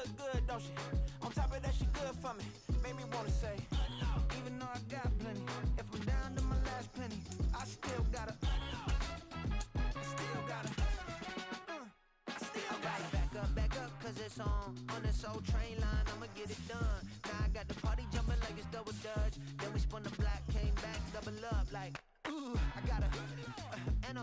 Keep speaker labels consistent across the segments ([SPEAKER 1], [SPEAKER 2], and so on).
[SPEAKER 1] look good, don't she? On top of that, she good for me. Made me wanna say, even though I got plenty, if I'm down to my last penny, I still gotta, back up, cause it's on this old train line, I'ma get it done. Now I got the party jumping like it's double dutch. Then we spun the block, came back, double up like, ooh, I got and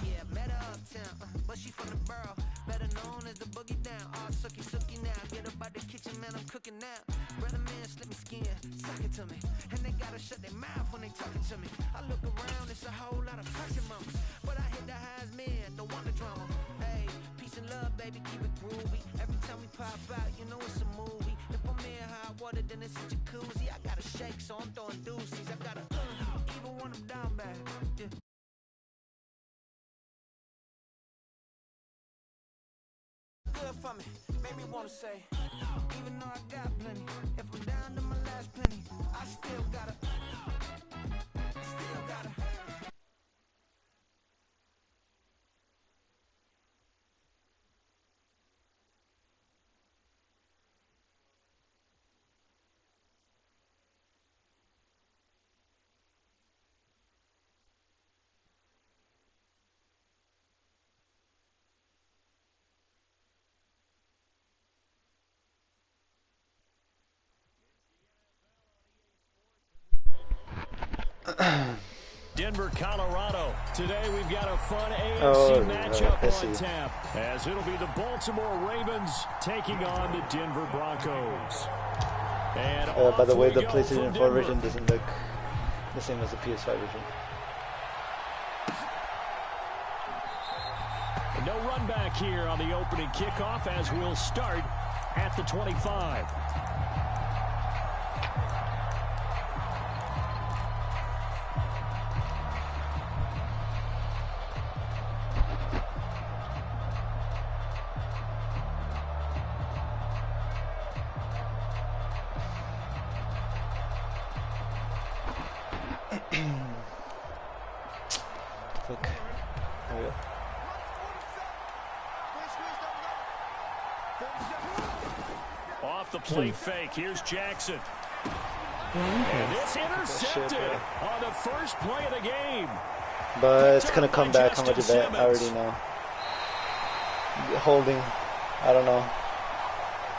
[SPEAKER 1] yeah, met her uptown, but she from the borough, better known as the boogie down. All sookie now, get up out the kitchen, man, I'm cooking now. Brother man, slip me skin, suck it to me, and they gotta shut their mouth when they talking to me. I look around, it's a whole lot of fucking mamas, but I hit the highs, man, don't want the drama. Hey, peace and love, baby, keep it groovy. Every time we pop out, you know it's a movie. If I'm in hot water, then it's a jacuzzi. I gotta shake, so I'm throwing deuces. I gotta even when I'm down bad. Yeah. Good for me, made me wanna say, even though I got plenty, if I'm down to my last penny, I still gotta.
[SPEAKER 2] Denver, Colorado. Today we've got a fun AFC matchup on tap, as it'll be the Baltimore Ravens taking on the Denver Broncos. And
[SPEAKER 3] by the way, the PlayStation 4 version doesn't look the same as the PS5 version.
[SPEAKER 2] No run back here on the opening kickoff, as we'll start at the 25.
[SPEAKER 3] Look. There we go.
[SPEAKER 2] Off the play fake, here's Jackson. And it's intercepted on the first play of the game.
[SPEAKER 3] But it's gonna come back. How much of that? I already know. Holding. I don't know.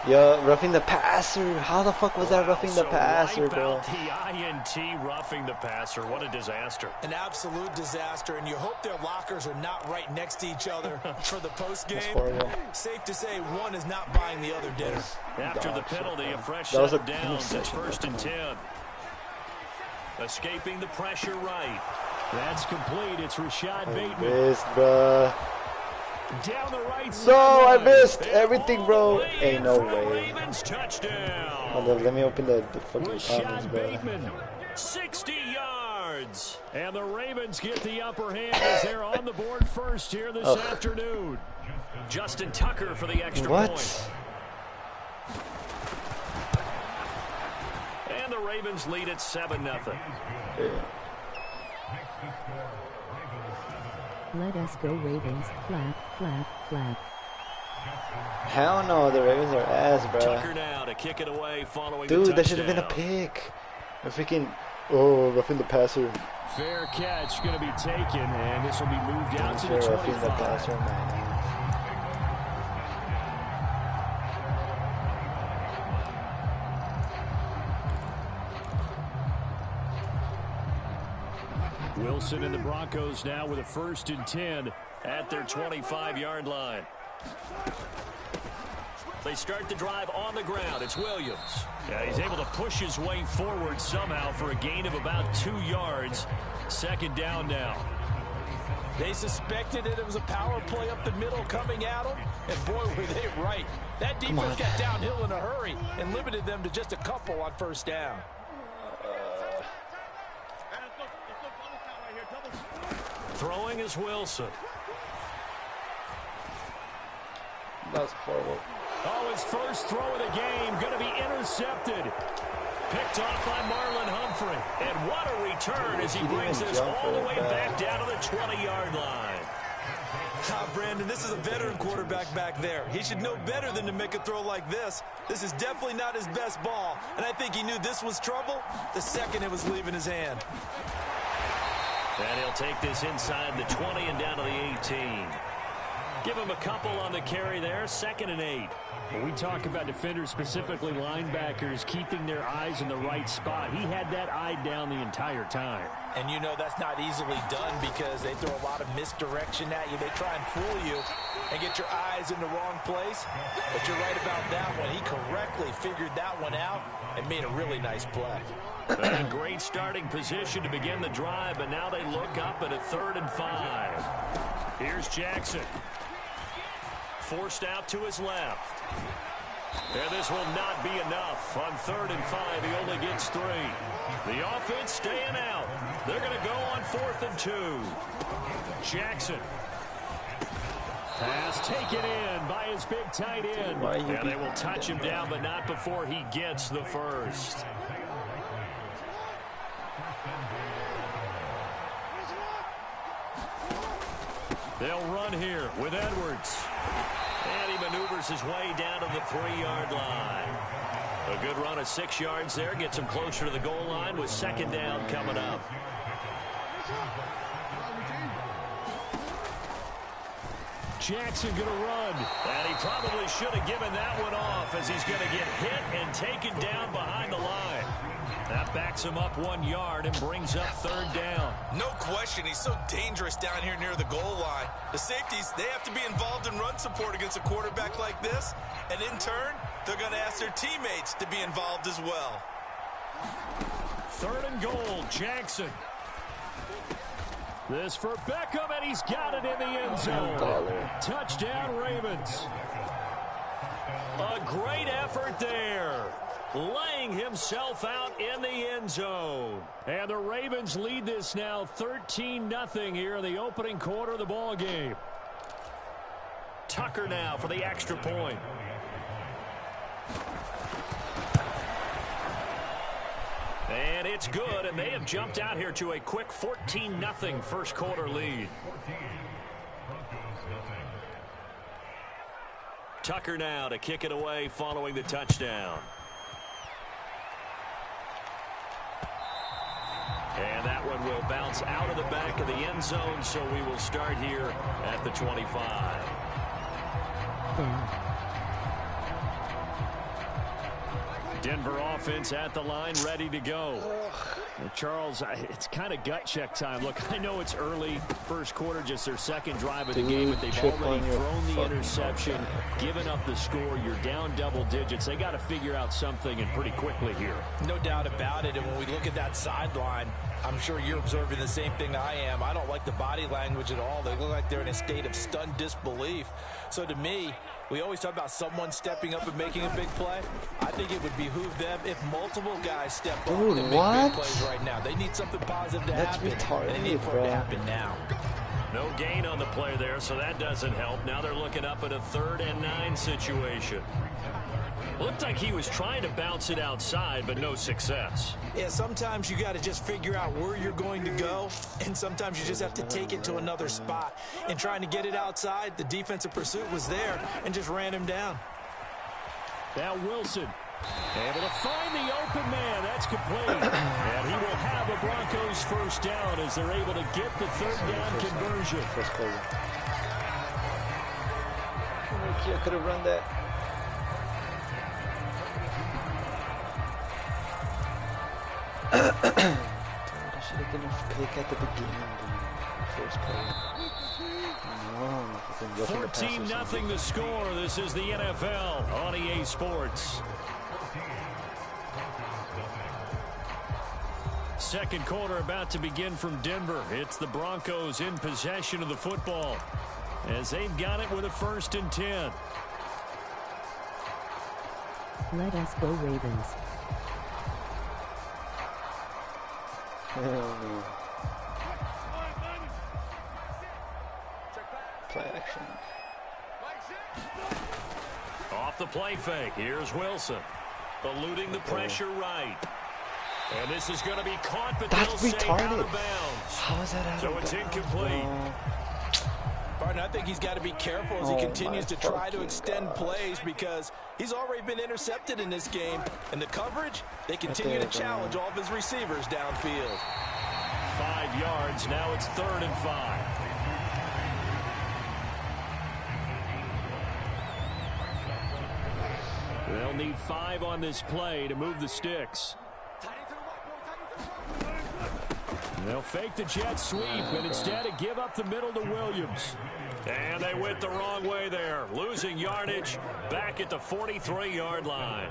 [SPEAKER 3] Yo, roughing the passer. How the fuck was that roughing the passer, bro?
[SPEAKER 2] The INT roughing the passer. What a disaster.
[SPEAKER 4] An absolute disaster, and you hope their lockers are not right next to each other for the post game. Safe to say one is not buying the other dinner.
[SPEAKER 2] After the penalty, a fresh set down. It's 1st and 10. Escaping the pressure right. That's complete. It's Rashad Bateman.
[SPEAKER 3] Missed, bro.
[SPEAKER 2] Down the right side.
[SPEAKER 3] No, I missed everything, bro. Ain't no way.
[SPEAKER 2] Ravens touchdown.
[SPEAKER 3] Hold on, let me open the fucking comments, bro.
[SPEAKER 2] Bateman, 60 yards. And the Ravens get the upper hand as they're on the board first here this afternoon. Justin Tucker for the extra point. And the Ravens lead at 7-0.
[SPEAKER 3] Yeah.
[SPEAKER 5] Let us go Ravens. Clap, clap, clap.
[SPEAKER 3] Hell no, the Ravens are ass, bro.
[SPEAKER 2] Tucker now to kick it away following the
[SPEAKER 3] Dude, that should have been a pick. A freaking, roughing the passer.
[SPEAKER 2] Fair catch going to be taken, and this will be moved out to the 25.
[SPEAKER 3] Roughing the passer, man.
[SPEAKER 2] Wilson and the Broncos now with a 1st and 10 at their 25-yard line. They start the drive on the ground. It's Williams. Yeah, he's able to push his way forward somehow for a gain of about 2 yards. 2nd down now.
[SPEAKER 4] They suspected it was a power play up the middle coming at them, and boy, were they right. That defense got downhill in a hurry and limited them to just a couple on 1st down.
[SPEAKER 2] Throwing is Wilson.
[SPEAKER 3] That's horrible.
[SPEAKER 2] Oh, his first throw of the game going to be intercepted. Picked off by Marlon Humphrey. And what a return as he brings this all the way back down to the 20-yard line.
[SPEAKER 4] Brandon, this is a veteran quarterback back there. He should know better than to make a throw like this. This is definitely not his best ball, and I think he knew this was trouble the second it was leaving his hand.
[SPEAKER 2] And he'll take this inside the 20 and down to the 18. Give him a couple on the carry there, 2nd and 8.
[SPEAKER 6] When we talk about defenders, specifically linebackers, keeping their eyes in the right spot, he had that eye down the entire time.
[SPEAKER 4] And you know that's not easily done because they throw a lot of misdirection at you. They try and fool you and get your eyes in the wrong place. But you're right about that one. He correctly figured that one out and made a really nice play.
[SPEAKER 2] A great starting position to begin the drive, but now they look up at a 3rd and 5. Here's Jackson. Forced out to his left. And this will not be enough. On 3rd and 5, he only gets 3. The offense staying out. They're going to go on 4th and 2. Jackson. Pass taken in by his big tight end. And they will touch him down, but not before he gets the first. They'll run here with Edwards. And he maneuvers his way down to the 3-yard line. A good run of 6 yards there. Gets him closer to the goal line with 2nd down coming up.
[SPEAKER 6] Jackson going to run.
[SPEAKER 2] And he probably should have given that one off as he's going to get hit and taken down behind the line. That backs him up 1 yard and brings up 3rd down.
[SPEAKER 4] No question, he's so dangerous down here near the goal line. The safeties, they have to be involved in run support against a quarterback like this. And in turn, they're going to ask their teammates to be involved as well.
[SPEAKER 6] 3rd and goal, Jackson. This for Beckham, and he's got it in the end zone. Touchdown, Ravens.
[SPEAKER 2] A great effort there. Laying himself out in the end zone.
[SPEAKER 6] And the Ravens lead this now 13-0 here in the opening quarter of the ball game.
[SPEAKER 2] Tucker now for the extra point. And it's good, and they have jumped out here to a quick 14-0 first quarter lead. Tucker now to kick it away following the touchdown. And that one will bounce out of the back of the end zone, so we will start here at the 25. Denver offense at the line, ready to go.
[SPEAKER 6] Well, Charles, it's kind of gut check time. Look, I know it's early, first quarter, just their second drive of the game, but they've already thrown the interception, given up the score. You're down double digits. They got to figure out something, and pretty quickly here.
[SPEAKER 4] No doubt about it, and when we look at that sideline, I'm sure you're observing the same thing I am. I don't like the body language at all. They look like they're in a state of stunned disbelief. So to me, we always talk about someone stepping up and making a big play. I think it would behoove them if multiple guys step up and make big plays right now. They need something positive to happen. And they need for it to happen now.
[SPEAKER 2] No gain on the play there, so that doesn't help. Now they're looking up at a 3rd and 9 situation. Looked like he was trying to bounce it outside, but no success.
[SPEAKER 4] Yeah, sometimes you got to just figure out where you're going to go, and sometimes you just have to take it to another spot. And trying to get it outside, the defensive pursuit was there and just ran him down.
[SPEAKER 6] Now Wilson able to find the open man. That's complete. And he will have a Broncos first down as they're able to get the 3rd down conversion.
[SPEAKER 3] I could have run that. I should have been a pick at the beginning, first play.
[SPEAKER 2] 14-0 the score. This is the NFL on EA Sports. Second quarter about to begin from Denver. It's the Broncos in possession of the football as they've got it with a 1st and 10.
[SPEAKER 5] Let us go Ravens.
[SPEAKER 3] Play action.
[SPEAKER 2] Off the play fake. Here's Wilson. Eluding the pressure right. And this is going to be caught, but
[SPEAKER 3] that's
[SPEAKER 2] they'll say out
[SPEAKER 3] retarded.
[SPEAKER 2] of bounds.
[SPEAKER 3] How is that out
[SPEAKER 2] so
[SPEAKER 3] of
[SPEAKER 2] it's
[SPEAKER 3] bounds?
[SPEAKER 2] incomplete.
[SPEAKER 4] Jordan. I think he's got to be careful as he continues to try to extend plays because he's already been intercepted in this game. And the coverage, they continue to challenge all of his receivers downfield.
[SPEAKER 2] 5 yards. Now it's 3rd and 5. They'll need 5 on this play to move the sticks. They'll fake the jet sweep and instead give up the middle to Williams. And they went the wrong way there, losing yardage back at the 43-yard line.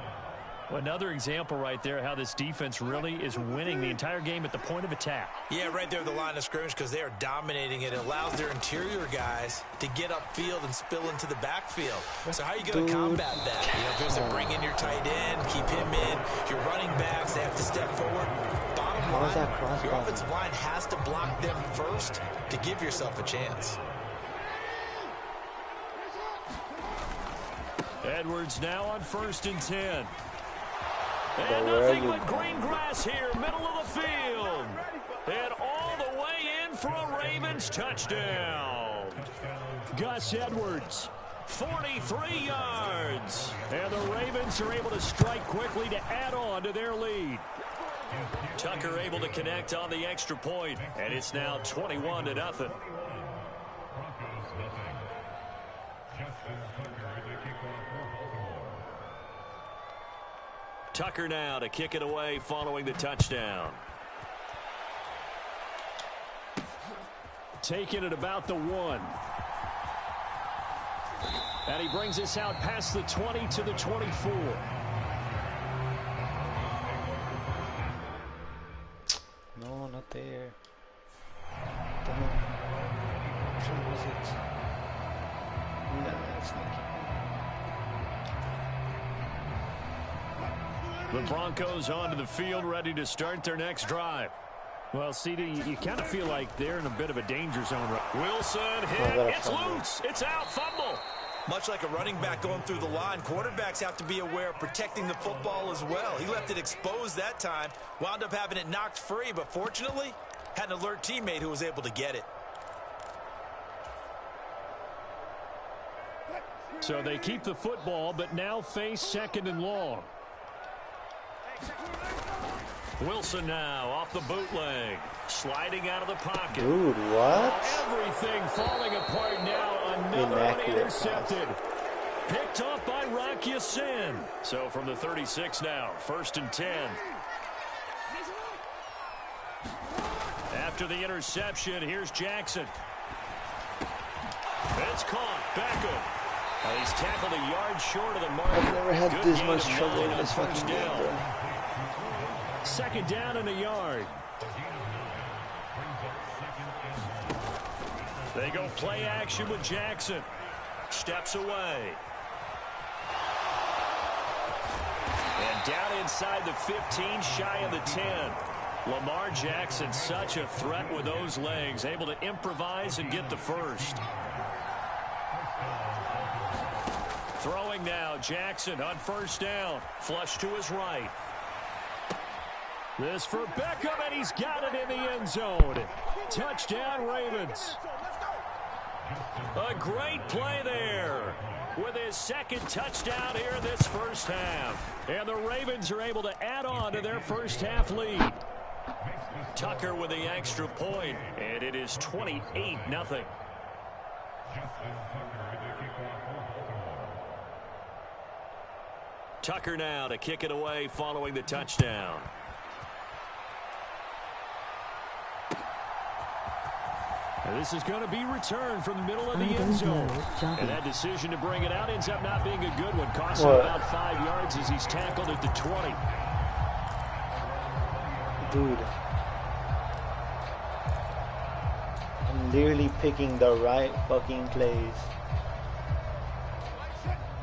[SPEAKER 2] Well, another example right there how this defense really is winning the entire game at the point of attack.
[SPEAKER 4] Yeah, right there at the line of scrimmage because they are dominating it. It allows their interior guys to get upfield and spill into the backfield. So how are you going to combat that? You know, if there's a bring in your tight end, keep him in. Your running backs, they have to step forward. Bottom line, your offensive line has to block them first to give yourself a chance.
[SPEAKER 2] Edwards now on 1st and 10. And nothing but green grass here, middle of the field. And all the way in for a Ravens touchdown. Gus Edwards, 43 yards. And the Ravens are able to strike quickly to add on to their lead. Tucker able to connect on the extra point, and it's now 21-0. Tucker now to kick it away following the touchdown. Taking it about the 1. And he brings us out past the 20 to the 24.
[SPEAKER 3] No, not there. Damn. Which one was it? No, it's not.
[SPEAKER 2] The Broncos onto the field, ready to start their next drive. Well, CD, you kind of feel like they're in a bit of a danger zone. Wilson hit. It's loose. It's out. Fumble.
[SPEAKER 4] Much like a running back going through the line, quarterbacks have to be aware of protecting the football as well. He left it exposed that time, wound up having it knocked free, but fortunately, had an alert teammate who was able to get it.
[SPEAKER 2] So they keep the football, but now face 2nd and long. Wilson now off the bootleg, sliding out of the pocket.
[SPEAKER 3] Dude, what?
[SPEAKER 2] Everything falling apart now. Another one intercepted. Picked off by Rock Ya-Sin. So from the 36 now, 1st and 10. After the interception, here's Jackson. It's caught. Beckham. He's tackled a yard short of the mark.
[SPEAKER 3] I've never had this much trouble in this fucking game, bro.
[SPEAKER 2] 2nd down and a yard. They go play action with Jackson. Steps away. And down inside the 15, shy of the 10. Lamar Jackson, such a threat with those legs, able to improvise and get the first. Throwing now, Jackson on 1st down. Flush to his right. This for Beckham, and he's got it in the end zone. Touchdown, Ravens. A great play there with his 2nd touchdown here in this first half. And the Ravens are able to add on to their first half lead. Tucker with the extra point, and it is 28-0. Tucker now to kick it away following the touchdown. And this is going to be returned from the middle of the end zone. And that decision to bring it out ends up not being a good one. Costs him about 5 yards as he's tackled at the 20.
[SPEAKER 3] Dude. I'm literally picking the right fucking plays.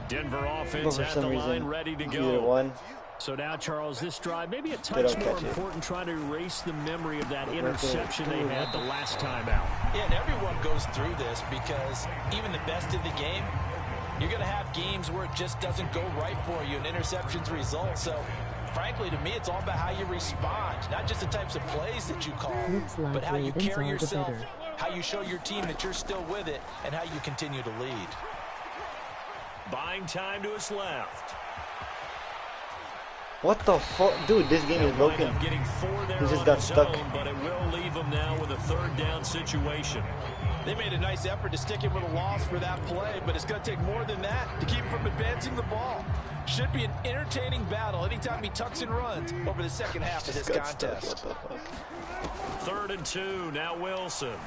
[SPEAKER 2] Denver offense at the line, ready to go.
[SPEAKER 3] One.
[SPEAKER 2] So now, Charles, this drive maybe a touch more important trying to erase the memory of that interception they had the last time out.
[SPEAKER 4] Yeah, and everyone goes through this because even the best in the game, you're going to have games where it just doesn't go right for you and interceptions result. So, frankly, to me, it's all about how you respond, not just the types of plays that you call, but how you carry yourself, how you show your team that you're still with it, and how you continue to lead.
[SPEAKER 2] Buying time to his left.
[SPEAKER 3] What the fuck? Dude, this game is broken. He just got stuck.
[SPEAKER 2] But it will leave him now with a third down situation.
[SPEAKER 4] They made a nice effort to stick him with a loss for that play, but it's going to take more than that to keep him from advancing the ball. Should be an entertaining battle anytime he tucks and runs over the second half of this contest.
[SPEAKER 2] 3rd and 2, now Wilson.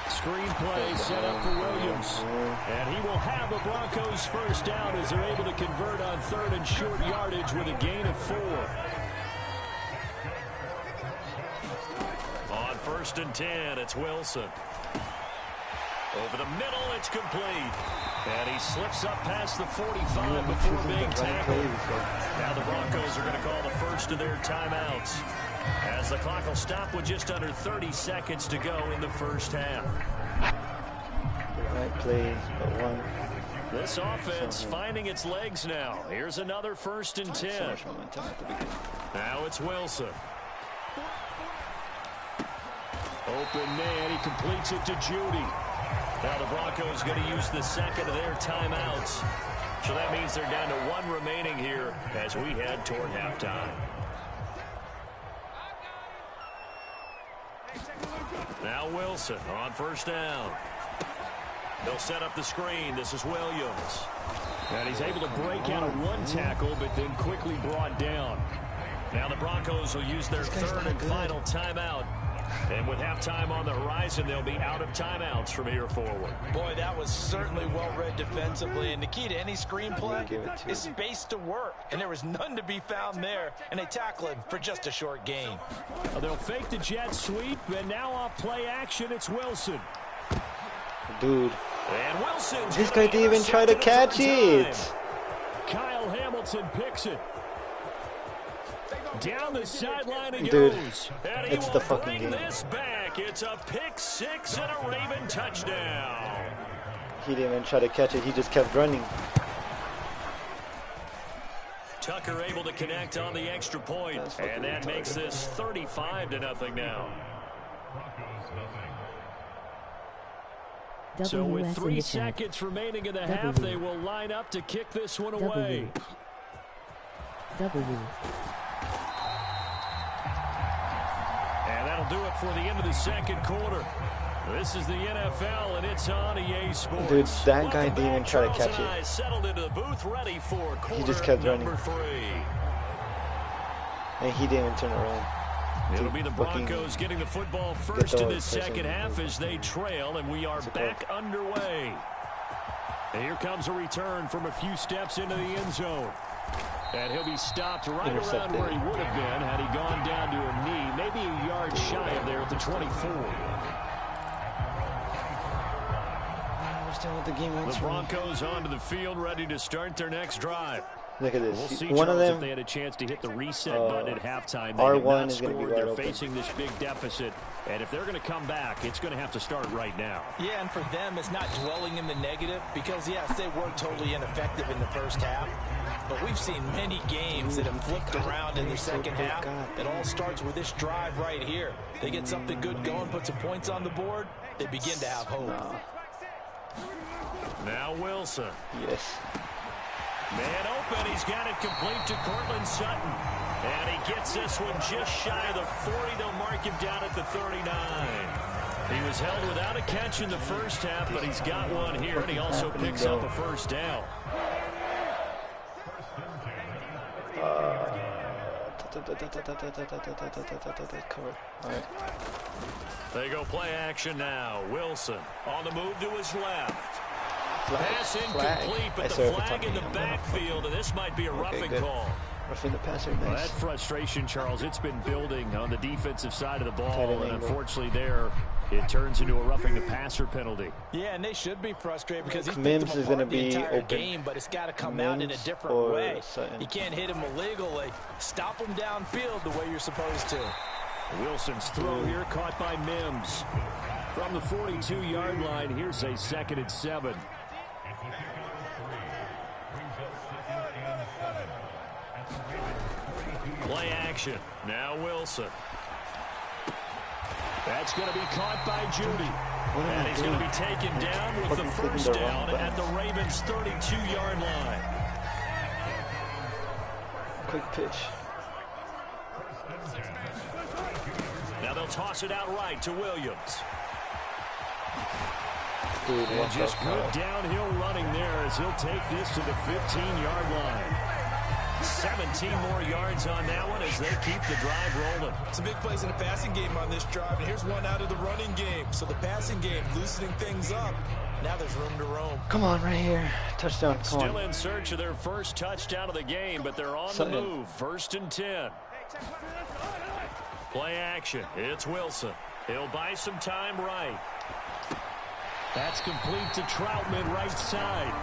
[SPEAKER 2] Screenplay set up for Williams. And he will have the Broncos first down as they're able to convert on 3rd and short yardage with a gain of 4. On 1st and 10, it's Wilson. Over the middle, it's complete. And he slips up past the 45 before being tackled. Now the Broncos are going to call the first of their timeouts, as the clock will stop with just under 30 seconds to go in the first half.
[SPEAKER 3] Right play, but one.
[SPEAKER 2] This offense finding its legs now. Here's another 1st and 10. Now it's Wilson. Open man, he completes it to Judy. Now the Broncos going to use the second of their timeouts. So that means they're down to 1 remaining here as we head toward halftime. Now Wilson on 1st down. They'll set up the screen. This is Williams. And he's able to break out of 1 tackle, but then quickly brought down. Now the Broncos will use their 3rd and final timeout. And with halftime on the horizon, they'll be out of timeouts from here forward.
[SPEAKER 4] Boy, that was certainly well-read defensively. And the key to any screenplay is space to work. And there was none to be found there. And they tackle him for just a short gain.
[SPEAKER 6] They'll fake the jet sweep, and now off play action, it's Wilson.
[SPEAKER 3] Dude.
[SPEAKER 2] And Wilson.
[SPEAKER 3] This guy didn't even try to catch it.
[SPEAKER 6] Kyle Hamilton picks it. Down the sideline it
[SPEAKER 3] Dude,
[SPEAKER 6] goes.
[SPEAKER 2] And
[SPEAKER 3] it's the fucking game.
[SPEAKER 2] This back. It's a pick 6 and a Raven touchdown.
[SPEAKER 3] He didn't even try to catch it. He just kept running.
[SPEAKER 2] Tucker able to connect on the extra point. And that makes this 35-0 now. So with 3 seconds remaining in the half, they will line up to kick this one away. And that'll do it for the end of the second quarter. This is the NFL, and it's on EA Sports.
[SPEAKER 3] Dude, that guy didn't even try to catch it.
[SPEAKER 2] Settled into the booth, ready for
[SPEAKER 3] He just kept running.
[SPEAKER 2] number 3.
[SPEAKER 3] And he didn't even turn around.
[SPEAKER 2] It'll be the Broncos getting the football first in this second half as they trail, and we are back underway. And here comes a return from a few steps into the end zone. And he'll be stopped right around where he would have been had he gone down to a knee, maybe a yard shy of there at the 24. The Broncos onto the field, ready to start their next drive.
[SPEAKER 3] Look at this.
[SPEAKER 2] We'll see,
[SPEAKER 3] One
[SPEAKER 2] Charles,
[SPEAKER 3] of them,
[SPEAKER 2] if they had a chance to hit the reset button at halftime. They
[SPEAKER 3] R1
[SPEAKER 2] have not
[SPEAKER 3] is gonna be
[SPEAKER 2] scored.
[SPEAKER 3] wide
[SPEAKER 2] They're
[SPEAKER 3] open.
[SPEAKER 2] facing this big deficit, and if they're going to come back, it's going to have to start right now.
[SPEAKER 4] Yeah, and for them, it's not dwelling in the negative because, yes, they were totally ineffective in the first half. But we've seen many games that have flipped around in the second half. It all starts with this drive right here. They get something good going, put some points on the board, they begin to have hope.
[SPEAKER 2] Now Wilson.
[SPEAKER 3] Yes.
[SPEAKER 2] Man open, he's got it complete to Cortland Sutton. And he gets this one just shy of the 40. They'll mark him down at the 39. He was held without a catch in the first half, but he's got one here, and he also picks up a first down. They go play action now. Wilson on the move to his left. Pass incomplete, but the flag in the backfield, and this might be a roughing call.
[SPEAKER 3] Roughing the passer,
[SPEAKER 2] Well, that frustration, Charles, it's been building on the defensive side of the ball, and unfortunately there, it turns into a roughing the passer penalty.
[SPEAKER 4] Yeah, and they should be frustrated because he's
[SPEAKER 3] Mims
[SPEAKER 4] picked
[SPEAKER 3] is
[SPEAKER 4] them
[SPEAKER 3] going to
[SPEAKER 4] apart the
[SPEAKER 3] be
[SPEAKER 4] entire
[SPEAKER 3] open.
[SPEAKER 4] game, but it's got to come out in a different way. You can't hit him illegally. Stop him downfield the way you're supposed to.
[SPEAKER 6] Wilson's throw here caught by Mims. From the 42-yard line, here's a 2nd and 7.
[SPEAKER 2] Play action. Now Wilson.
[SPEAKER 6] That's going to be caught by Judy. And he's going to be taken down with the first down at the Ravens' 32-yard line.
[SPEAKER 3] Quick pitch.
[SPEAKER 2] Now they'll toss it out right to Williams.
[SPEAKER 3] Dude,
[SPEAKER 6] and just good downhill running there as he'll take this to the 15-yard line. 17 more yards on that one as they keep the drive rolling.
[SPEAKER 4] Some big plays in the passing game on this drive, and here's one out of the running game. So the passing game loosening things up. Now there's room to roam.
[SPEAKER 3] Come on, right here. Touchdown. Come
[SPEAKER 2] Still
[SPEAKER 3] on.
[SPEAKER 2] in search of their first touchdown of the game, but they're on the move. 1st and 10. Play action. It's Wilson. He'll buy some time right.
[SPEAKER 6] That's complete to Troutman, right side.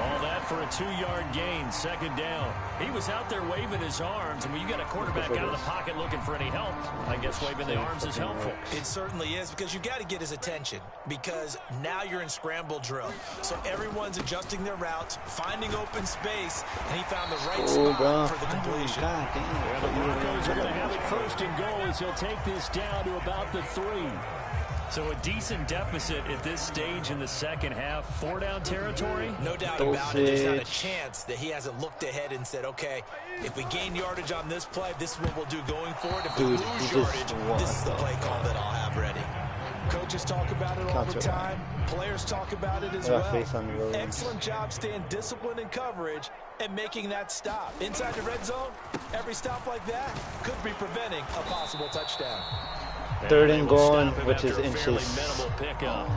[SPEAKER 2] All that for a 2-yard gain, 2nd down. He was out there waving his arms, and when you got a quarterback out of the pocket looking for any help, I guess waving the arms is helpful.
[SPEAKER 4] It certainly is, because you got to get his attention, because now you're in scramble drill. So everyone's adjusting their routes, finding open space, and he found the right spot for the completion.
[SPEAKER 3] God damn.
[SPEAKER 6] Yeah, the Broncos are going to have it 1st and goal as he'll take this down to about the 3.
[SPEAKER 2] So a decent deficit at this stage in the second half. 4-down territory?
[SPEAKER 4] No doubt about it. There's not a chance that he hasn't looked ahead and said, okay, if we gain yardage on this play, this is what we'll do going forward. If we lose yardage, this is the play call that I'll have ready. Coaches talk about it all the time. Players talk about it as well. Excellent job staying disciplined in coverage and making that stop. Inside the red zone, every stop like that could be preventing a possible touchdown.
[SPEAKER 3] 3rd and goal, which is inches.
[SPEAKER 2] Minimal pickup.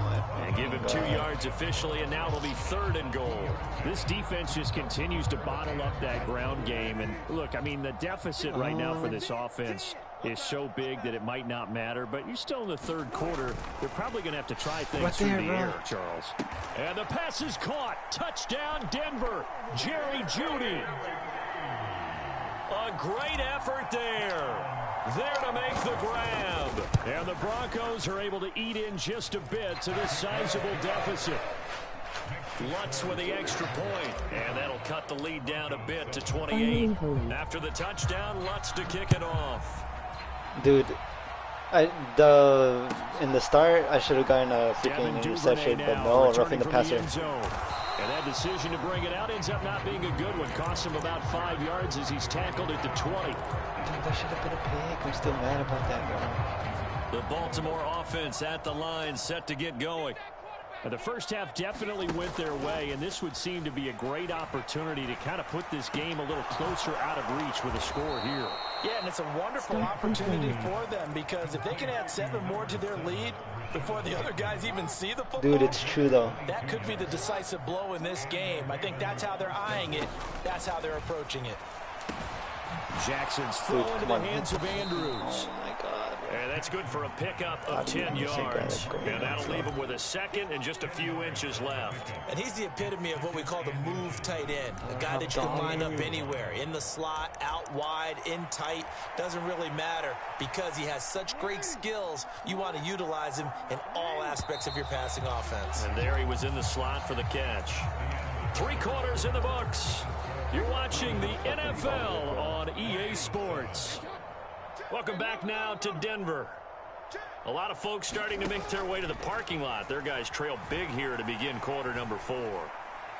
[SPEAKER 2] And give him 2 yards officially, and now it'll be 3rd and goal.
[SPEAKER 6] This defense just continues to bottle up that ground game. And look, I mean, the deficit right now for this offense is so big that it might not matter. But you're still in the 3rd quarter. They're probably going to have to try things through the air, Charles. And the pass is caught. Touchdown, Denver. Jerry Jeudy.
[SPEAKER 2] A great effort there. There to make the grab.
[SPEAKER 6] And the Broncos are able to eat in just a bit to this sizable deficit.
[SPEAKER 2] Lutz with the extra point. And that'll cut the lead down a bit to 28. After the touchdown, Lutz to kick it off.
[SPEAKER 3] Dude, in the start, I should have gotten a freaking interception, but no, roughing the passer.
[SPEAKER 6] And that decision to bring it out ends up not being a good one. Cost him about 5 yards as he's tackled at the 20.
[SPEAKER 3] Dude, that should have been a pick. I'm still mad about that, bro.
[SPEAKER 2] The Baltimore offense at the line, set to get going.
[SPEAKER 6] And the first half definitely went their way, and this would seem to be a great opportunity to kind of put this game a little closer out of reach with a score here.
[SPEAKER 4] Yeah, and it's a wonderful opportunity for them, because if they can add 7 more to their lead before the other guys even see the football.
[SPEAKER 3] Dude, it's true, though.
[SPEAKER 4] That could be the decisive blow in this game. I think that's how they're eyeing it. That's how they're approaching it.
[SPEAKER 6] Jackson's throw into the hands of Andrews.
[SPEAKER 3] Oh, my God.
[SPEAKER 2] And that's good for a pickup of 10 yards. And that'll leave him with a 2nd and just a few inches left.
[SPEAKER 4] And he's the epitome of what we call the move tight end. A guy that you can line up anywhere. In the slot, out wide, in tight. Doesn't really matter because he has such great skills. You want to utilize him in all aspects of your passing offense.
[SPEAKER 2] And there he was in the slot for the catch. 3 quarters in the books. You're watching the NFL on EA Sports. Welcome back now to Denver. A lot of folks starting to make their way to the parking lot. Their guys trail big here to begin quarter number 4.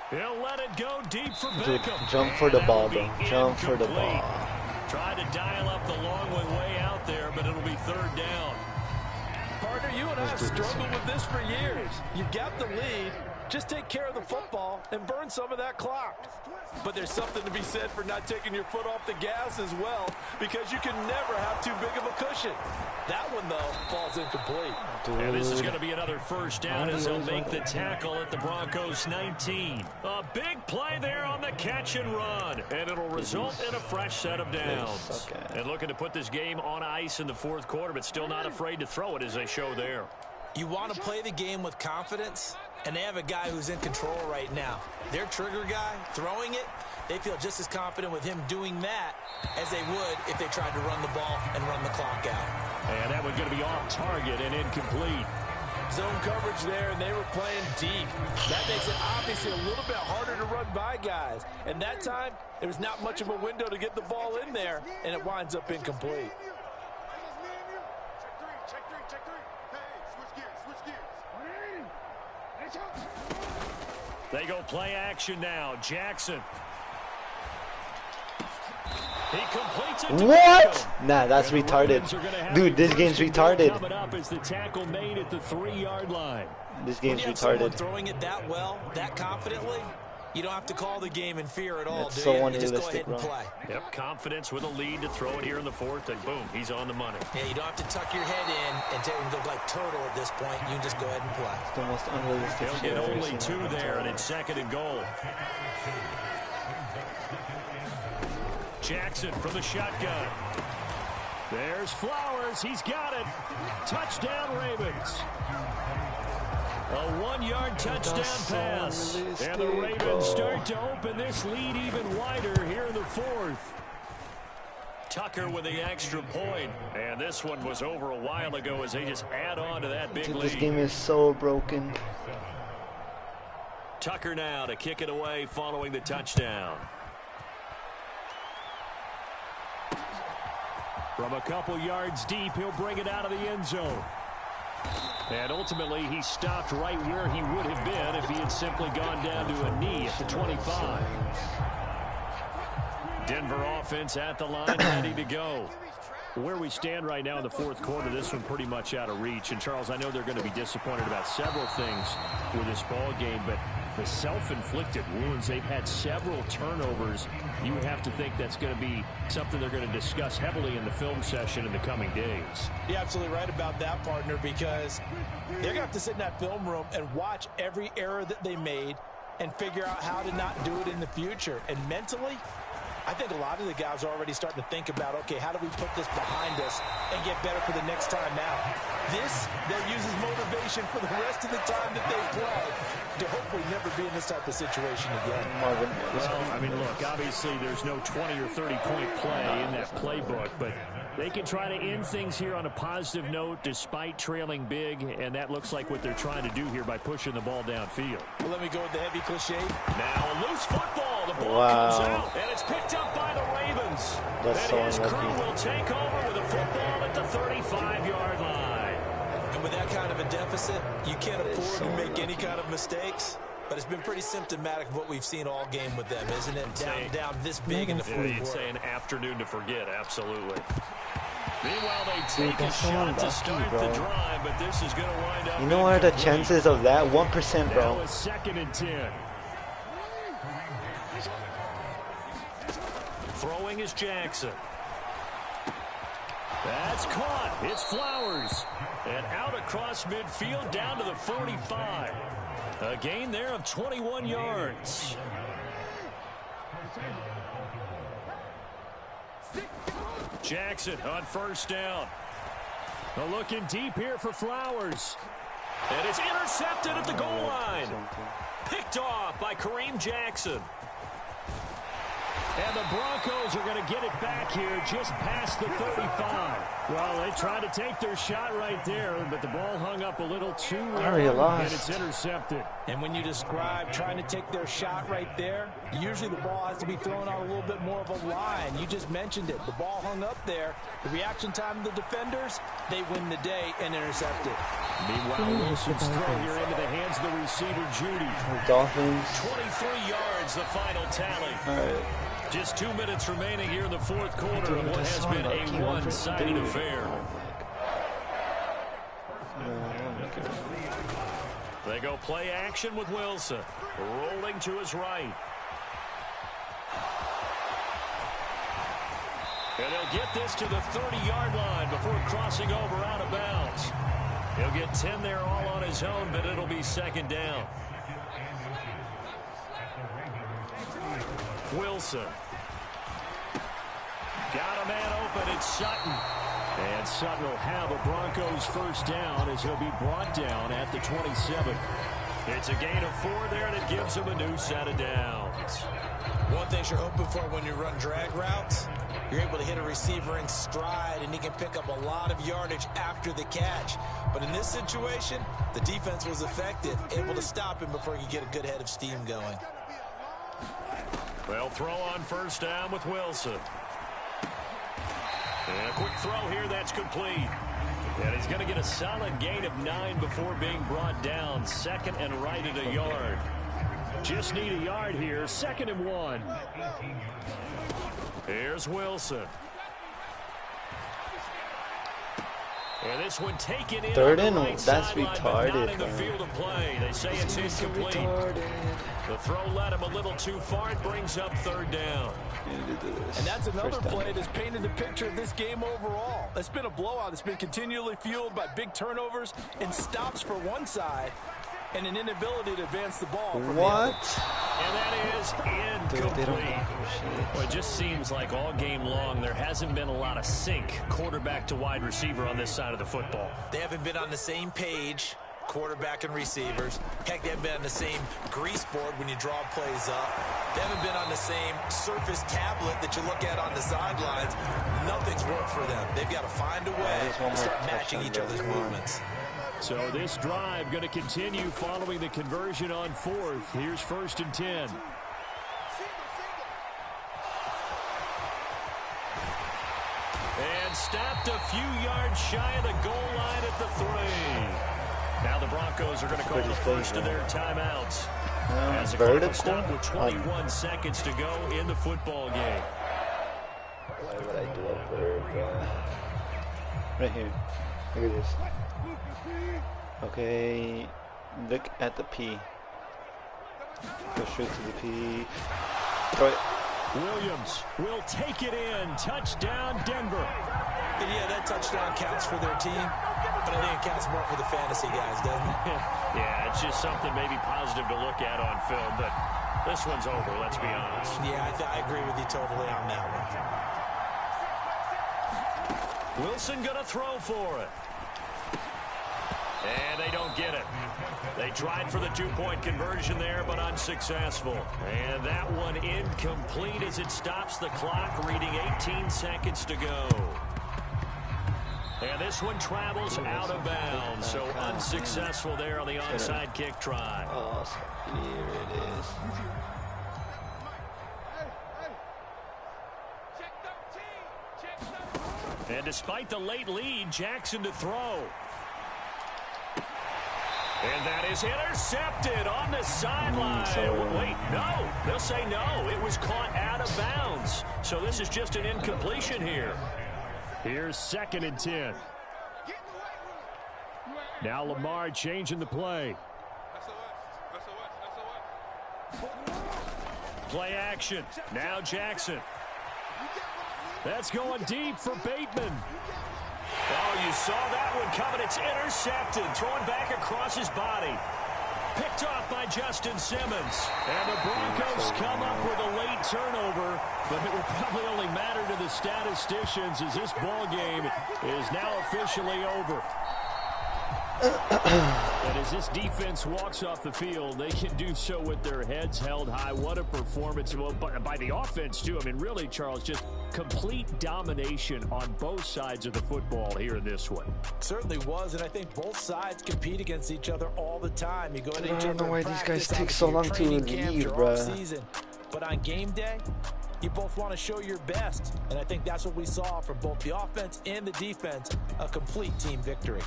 [SPEAKER 2] He'll let it go deep for Beckham.
[SPEAKER 3] Jump for the ball, bro. Jump for the ball.
[SPEAKER 2] Tried to dial up the long way out there, but it'll be 3rd down.
[SPEAKER 4] Partner, you and I have struggled with this for years. You got the lead. Just take care of the football and burn some of that clock. But there's something to be said for not taking your foot off the gas as well, because you can never have too big of a cushion. That one, though, falls incomplete.
[SPEAKER 2] And this is going to be another 1st down as they'll make the tackle at the Broncos 19. A big play there on the catch and run, and it'll result in a fresh set of downs. And looking to put this game on ice in the 4th quarter, but still not afraid to throw it as they show there.
[SPEAKER 4] You want to play the game with confidence, and they have a guy who's in control right now. Their trigger guy, throwing it, they feel just as confident with him doing that as they would if they tried to run the ball and run the clock out.
[SPEAKER 6] And that one's going to be off target and incomplete.
[SPEAKER 4] Zone coverage there, and they were playing deep. That makes it obviously a little bit harder to run by guys. And that time, there was not much of a window to get the ball in there, and it winds up incomplete.
[SPEAKER 2] They go play action now. Jackson. He completes it.
[SPEAKER 3] What? Nah, that's retarded. Dude, this game's retarded.
[SPEAKER 6] Coming up as the tackle made at the 3-yard line.
[SPEAKER 3] This game's
[SPEAKER 4] when you have
[SPEAKER 3] retarded.
[SPEAKER 4] throwing it that well, that confidently, you don't have to call the game in fear at all,
[SPEAKER 3] It's
[SPEAKER 4] do
[SPEAKER 3] so
[SPEAKER 4] you? You
[SPEAKER 3] unrealistic,
[SPEAKER 4] just go ahead and
[SPEAKER 3] bro.
[SPEAKER 4] play.
[SPEAKER 2] Yep, confidence with a lead to throw it here in the 4th, and boom, he's on the money.
[SPEAKER 4] Yeah, you don't have to tuck your head in and go like turtle at this point. You can just go ahead and play.
[SPEAKER 3] It's the most unrealistic
[SPEAKER 2] He'll
[SPEAKER 3] shit
[SPEAKER 2] get
[SPEAKER 3] I've ever
[SPEAKER 2] only
[SPEAKER 3] seen.
[SPEAKER 2] 2 there, and it's 2nd and goal. Jackson from the shotgun. There's Flowers. He's got it. Touchdown, Ravens. A 1-yard touchdown
[SPEAKER 3] so
[SPEAKER 2] pass. And the
[SPEAKER 3] unrealistic,
[SPEAKER 2] Ravens
[SPEAKER 3] bro.
[SPEAKER 2] start to open this lead even wider here in the 4th. Tucker with the extra point. And this one was over a while ago as they just add on to that big
[SPEAKER 3] Dude,
[SPEAKER 2] lead.
[SPEAKER 3] this game is so broken.
[SPEAKER 2] Tucker now to kick it away following the touchdown. From a couple yards deep, he'll bring it out of the end zone. And ultimately, he stopped right where he would have been if he had simply gone down to a knee at the 25. Denver offense at the line, ready to go. Where we stand right now in the 4th quarter, this one pretty much out of reach. And, Charles, I know they're going to be disappointed about several things with this ball game, but the self-inflicted wounds, they've had several turnovers. You would have to think that's going to be something they're going to discuss heavily in the film session in the coming days.
[SPEAKER 4] You're absolutely right about that, partner, because they're going to have to sit in that film room and watch every error that they made and figure out how to not do it in the future. And mentally, I think a lot of the guys are already starting to think about, okay, how do we put this behind us and get better for the next time out? This, they'll use as motivation for the rest of the time that they play to hopefully never be in this type of situation again.
[SPEAKER 2] Well, I mean, look, obviously there's no 20 or 30-point play in that playbook, but they can try to end things here on a positive note despite trailing big, and that looks like what they're trying to do here by pushing the ball downfield.
[SPEAKER 4] Well, let me go with the heavy cliche.
[SPEAKER 2] Now a loose football. The ball comes out, and it's picked up by the Ravens.
[SPEAKER 3] That's so
[SPEAKER 2] and his
[SPEAKER 3] unlucky.
[SPEAKER 2] crew will take over with a football at the 35-yard line.
[SPEAKER 4] And with that kind of a deficit, you can't afford
[SPEAKER 3] so
[SPEAKER 4] to make any kind of mistakes. But it's been pretty symptomatic of what we've seen all game with them, isn't it? Down this big in the 4th
[SPEAKER 2] You'd say
[SPEAKER 4] quarter.
[SPEAKER 2] an afternoon to forget, absolutely. Meanwhile, they take a
[SPEAKER 3] that's so
[SPEAKER 2] shot to
[SPEAKER 3] unlucky,
[SPEAKER 2] start
[SPEAKER 3] bro.
[SPEAKER 2] the drive, but this is going to wind up.
[SPEAKER 3] You know what are the
[SPEAKER 2] incomplete.
[SPEAKER 3] chances of that? 1%,
[SPEAKER 2] Now
[SPEAKER 3] bro.
[SPEAKER 2] a 2nd and 10. Throwing is Jackson. That's caught. It's Flowers. And out across midfield down to the 45. A gain there of 21 yards. Jackson on 1st down. A looking deep here for Flowers. And it's intercepted at the goal line. Picked off by Kareem Jackson. And the Broncos are going to get it back here just past the 35. Well, they tried to take their shot right there, but the ball hung up a little too long, and it's intercepted.
[SPEAKER 4] And when you describe trying to take their shot right there, usually the ball has to be thrown out a little bit more of a line. You just mentioned it. The ball hung up there. The reaction time of the defenders, they win the day and intercept it.
[SPEAKER 2] Meanwhile, Wilson's throw here into the hands of the receiver, Judy.
[SPEAKER 3] Dolphins.
[SPEAKER 2] 23 yards, the final tally.
[SPEAKER 3] All right.
[SPEAKER 2] Just 2 minutes remaining here in the 4th quarter of what has been a one-sided affair. They go play action with Wilson. Rolling to his right. And he'll get this to the 30-yard line before crossing over out of bounds. He'll get 10 there all on his own, but it'll be 2nd down. Wilson. Got a man open. It's Sutton. And Sutton will have a Broncos 1st down as he'll be brought down at the 27. It's a gain of 4 there, and it gives him a new set of downs.
[SPEAKER 4] One thing you're hoping for when you run drag routes, you're able to hit a receiver in stride, and he can pick up a lot of yardage after the catch. But in this situation, the defense was effective, able to stop him before he could get a good head of steam going.
[SPEAKER 2] They'll throw on 1st down with Wilson. And a quick throw here, that's complete. And he's going to get a solid gain of 9 before being brought down. 2nd and right at a yard. Just need a yard here. 2nd and 1. Here's Wilson. And this one taken in.
[SPEAKER 3] 3rd and
[SPEAKER 2] right
[SPEAKER 3] that's
[SPEAKER 2] sideline,
[SPEAKER 3] retarded.
[SPEAKER 2] not in the field of play. They say it's incomplete.
[SPEAKER 3] Retarded.
[SPEAKER 2] The throw led him a little too far. It brings up 3rd down.
[SPEAKER 4] And that's another play that's painted the picture of this game overall. It's been a blowout. It's been continually fueled by big turnovers and stops for one side and an inability to advance the ball. From
[SPEAKER 3] what?
[SPEAKER 2] And that is incomplete. Well, it just seems like all game long there hasn't been a lot of sync quarterback to wide receiver on this side of the football.
[SPEAKER 4] They haven't been on the same page, quarterback and receivers. Heck, they haven't been on the same grease board when you draw plays up. They haven't been on the same surface tablet that you look at on the sidelines. Nothing's worked for them. They've got to find a way to start matching each other's movements.
[SPEAKER 2] So this drive going to continue following the conversion on 4th. Here's 1st and 10. And stopped a few yards shy of the goal line at the 3. Now the Broncos are going to call the first of their timeouts. As the clock stopped with 21 seconds to go in the football game.
[SPEAKER 3] Why would I do a verb? Right here. Look at this. Okay, look at the P. Go straight to the P. Throw it.
[SPEAKER 2] Williams will take it in. Touchdown, Denver.
[SPEAKER 4] And yeah, that touchdown counts for their team, but I think it counts more for the fantasy guys, doesn't it?
[SPEAKER 2] Yeah, it's just something maybe positive to look at on film, but this one's over, let's be honest.
[SPEAKER 4] Yeah, I agree with you totally on that
[SPEAKER 2] one. Wilson gonna throw for it. And they don't get it. They tried for the 2-point conversion there, but unsuccessful. And that one incomplete as it stops the clock, reading 18 seconds to go. And this one travels out of bounds, so unsuccessful there on the onside kick try.
[SPEAKER 3] Oh, here it is.
[SPEAKER 2] And despite the late lead, Jackson to throw. And that is intercepted on the sideline. Wait, no. They'll say no. It was caught out of bounds. So this is just an incompletion here. Here's 2nd and 10. Now Lamar changing the play. Play action. Now Jackson. That's going deep for Bateman. Oh, you saw that one coming. It's intercepted. Throwing back across his body. Picked off by Justin Simmons. And the Broncos come up with a late turnover, but it will probably only matter to the statisticians as this ball game is now officially over. And as this defense walks off the field, they can do so with their heads held high. What a performance by the offense, too. I mean, really, Charles, just complete domination on both sides of the football here in this one.
[SPEAKER 4] Certainly was, and I think both sides compete against each other all the time. You go into each other.
[SPEAKER 3] I don't know why these guys take so long to leave, bro.
[SPEAKER 4] But on game day, you both want to show your best, and I think that's what we saw from both the offense and the defense, a complete team victory.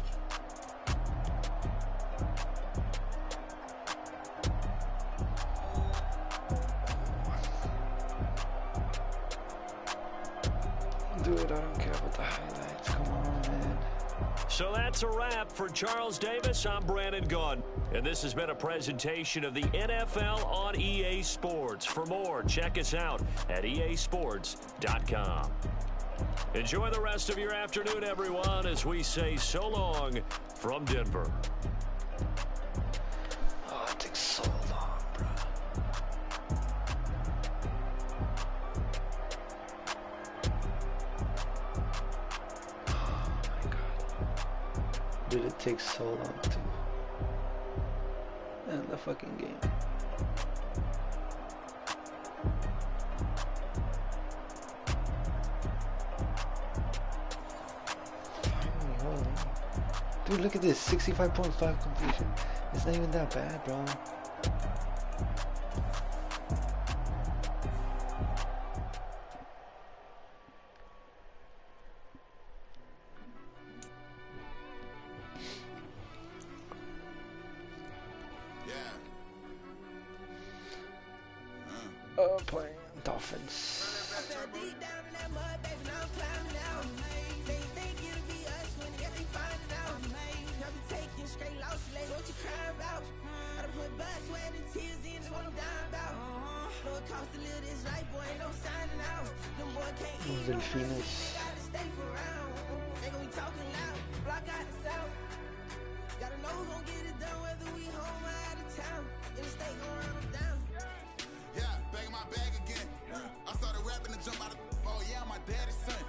[SPEAKER 3] Dude, I don't care about the highlights. Come on, man.
[SPEAKER 2] So that's a wrap for Charles Davis. I'm Brandon Gaudin, and this has been a presentation of the NFL on EA Sports. For more, check us out at easports.com. Enjoy the rest of your afternoon, everyone, as we say so long from Denver.
[SPEAKER 3] Oh, it takes so long, bro. Oh my god. Dude, it takes so long to end the fucking game. Dude, look at this, 65.5 completion. It's not even that bad, bro. Dolphins. Los Delfines.
[SPEAKER 7] Yeah, bagging my bag again. I started rapping and jump out of, oh yeah, my daddy's son.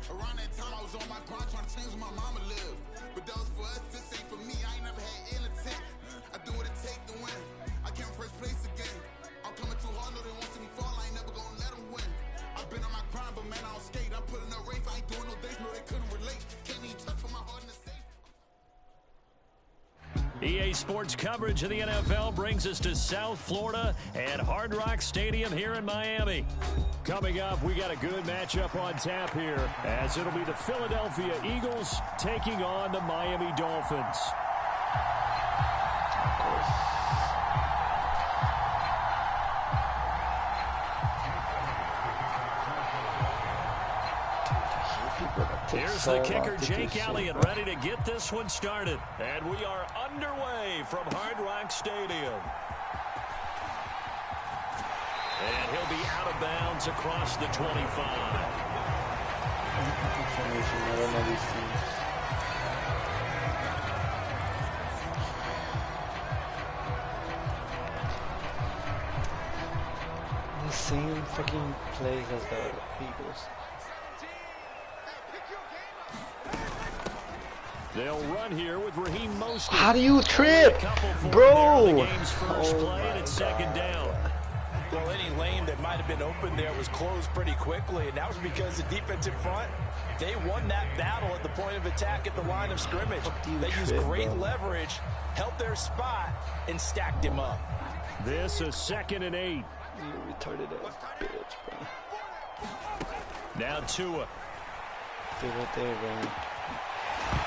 [SPEAKER 7] Around that time I was on my grind trying to change where my mama lived. But that was for us, this ain't for me. I ain't never had ill intent. I do what it take to win. I came first place again. I'm coming too hard, no they want to me fall. I ain't never gonna let them win. I've been on my grind, but man, I don't skate. I'm putting up race. I ain't doing no days, no they couldn't relate. Can't even touch for my heart in the safe.
[SPEAKER 2] EA Sports coverage of the NFL brings us to South Florida at Hard Rock Stadium here in Miami. Coming up, we got a good matchup on tap here, as it'll be the Philadelphia Eagles taking on the Miami Dolphins. Here's the kicker, Jake Elliott, ready to get this one started. And we are underway from Hard Rock Stadium. And he'll be out of bounds across the 25.
[SPEAKER 3] The same fucking plays as the Eagles.
[SPEAKER 2] They'll run here with Raheem Mostert.
[SPEAKER 3] How do you trip, bro?
[SPEAKER 2] Game's first play, and it's second down.
[SPEAKER 4] Well, any lane that might have been open there was closed pretty quickly, and that was because the defensive front, they won that battle at the point of attack at the line of scrimmage. They used great leverage, held their spot, and stacked him up.
[SPEAKER 2] This is 2nd and 8.
[SPEAKER 3] You retarded ass bitch, bro.
[SPEAKER 2] Now Tua.
[SPEAKER 3] Stay right there, bro.